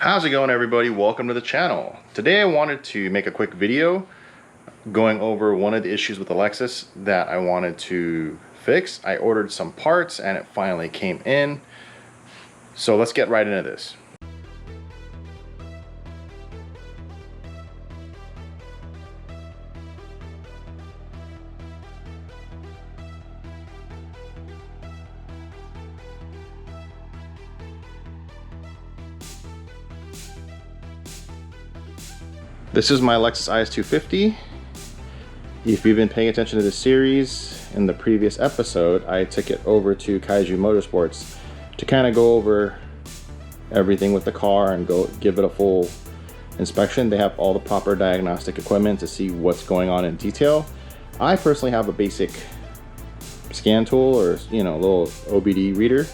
How's it going, everybody? Welcome to the channel. Today I wanted to make a quick video going over one of the issues with the Lexus that I wanted to fix. I ordered some parts and it finally came in. So let's get right into this. This is my Lexus IS250. If you've been paying attention to this series, in the previous episode, I took it over to Kaiju Motorsports to kind of go over everything with the car and go give it a full inspection. They have all the proper diagnostic equipment to see what's going on in detail. I personally have a basic scan tool or little OBD reader,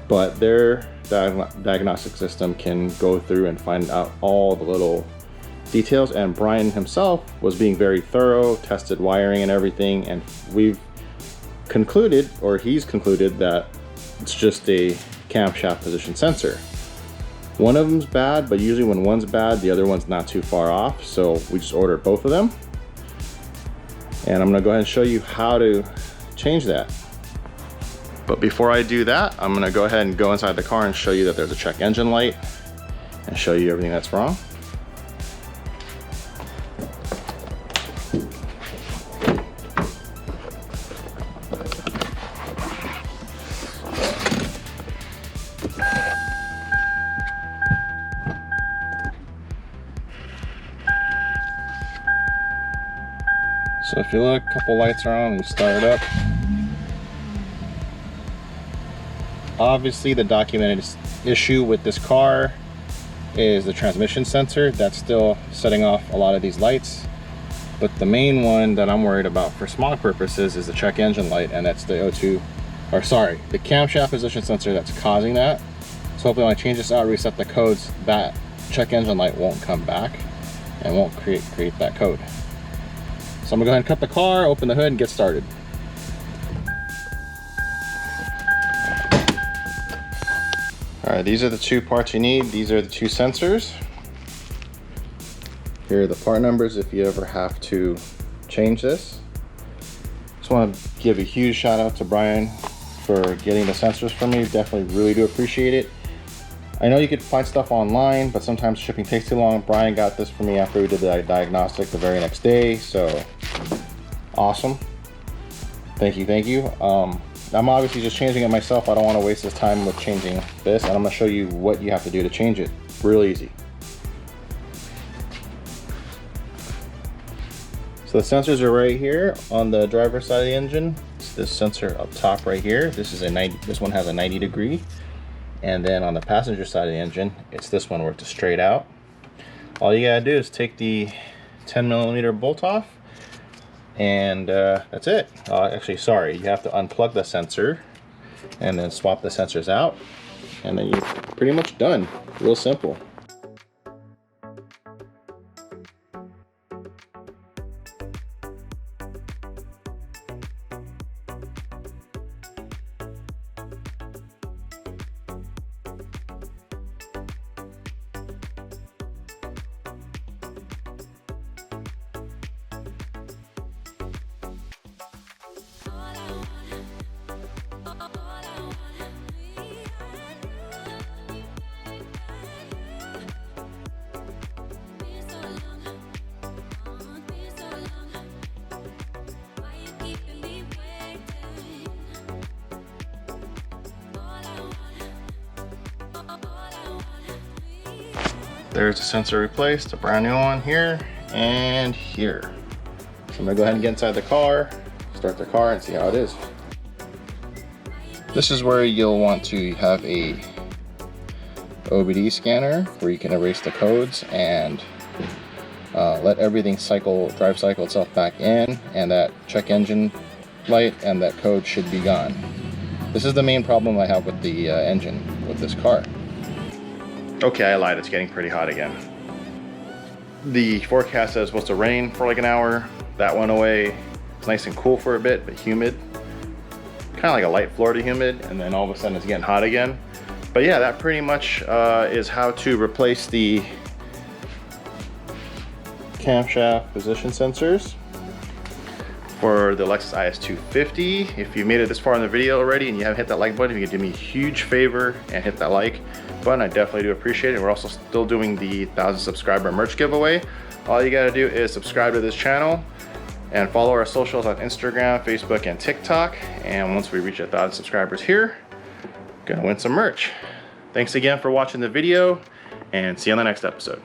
but their diagnostic system can go through and find out all the little details, and Brian himself was being very thorough, tested wiring and everything, and we've concluded, or he's concluded, that it's just a camshaft position sensor. One of them's bad, but usually when one's bad, the other one's not too far off, so we just ordered both of them. And I'm gonna go ahead and show you how to change that. But before I do that, I'm gonna go ahead and go inside the car and show you that there's a check engine light and show you everything that's wrong. So if you look, a couple lights are on, you start it up. Obviously the documented issue with this car is the transmission sensor. That's still setting off a lot of these lights. But the main one that I'm worried about for smog purposes is the check engine light, and that's the the camshaft position sensor that's causing that. So hopefully when I change this out, reset the codes, that check engine light won't come back and won't create that code. So I'm gonna go ahead and cut the car, open the hood, and get started. All right, these are the two parts you need. These are the two sensors. Here are the part numbers if you ever have to change this. Just want to give a huge shout out to Brian for getting the sensors for me. Definitely really do appreciate it. I know you could find stuff online, but sometimes shipping takes too long. Brian got this for me after we did the diagnostic the very next day, so awesome. Thank you, thank you. I'm obviously just changing it myself. I don't want to waste this time with changing this, and I'm going to show you what you have to do to change it. Real easy. So the sensors are right here on the driver's side of the engine. It's this sensor up top right here. This one has a 90 degree. And then on the passenger side of the engine, it's this one where it's straight out. All you gotta do is take the 10mm bolt off, and that's it. Actually, sorry, you have to unplug the sensor and then swap the sensors out, and then you're pretty much done. Real simple. There's the sensor replaced, a brand new one here and here. So I'm gonna go ahead and get inside the car, start the car, and see how it is. This is where you'll want to have a OBD scanner where you can erase the codes and let everything drive cycle itself back in, and that check engine light and that code should be gone. This is the main problem I have with the engine with this car. Okay, I lied, it's getting pretty hot again. The forecast says it's supposed to rain for like an hour. That went away. It's nice and cool for a bit, but humid. Kind of like a light Florida humid, and then all of a sudden it's getting hot again. But yeah, that pretty much is how to replace the camshaft position sensors for the Lexus IS250. If you made it this far in the video already and you haven't hit that like button, if you could do me a huge favor and hit that like button, I definitely do appreciate it. We're also still doing the 1,000 subscriber merch giveaway. All you gotta do is subscribe to this channel and follow our socials on Instagram, Facebook, and TikTok. And once we reach 1,000 subscribers here, gonna win some merch. Thanks again for watching the video, and see you on the next episode.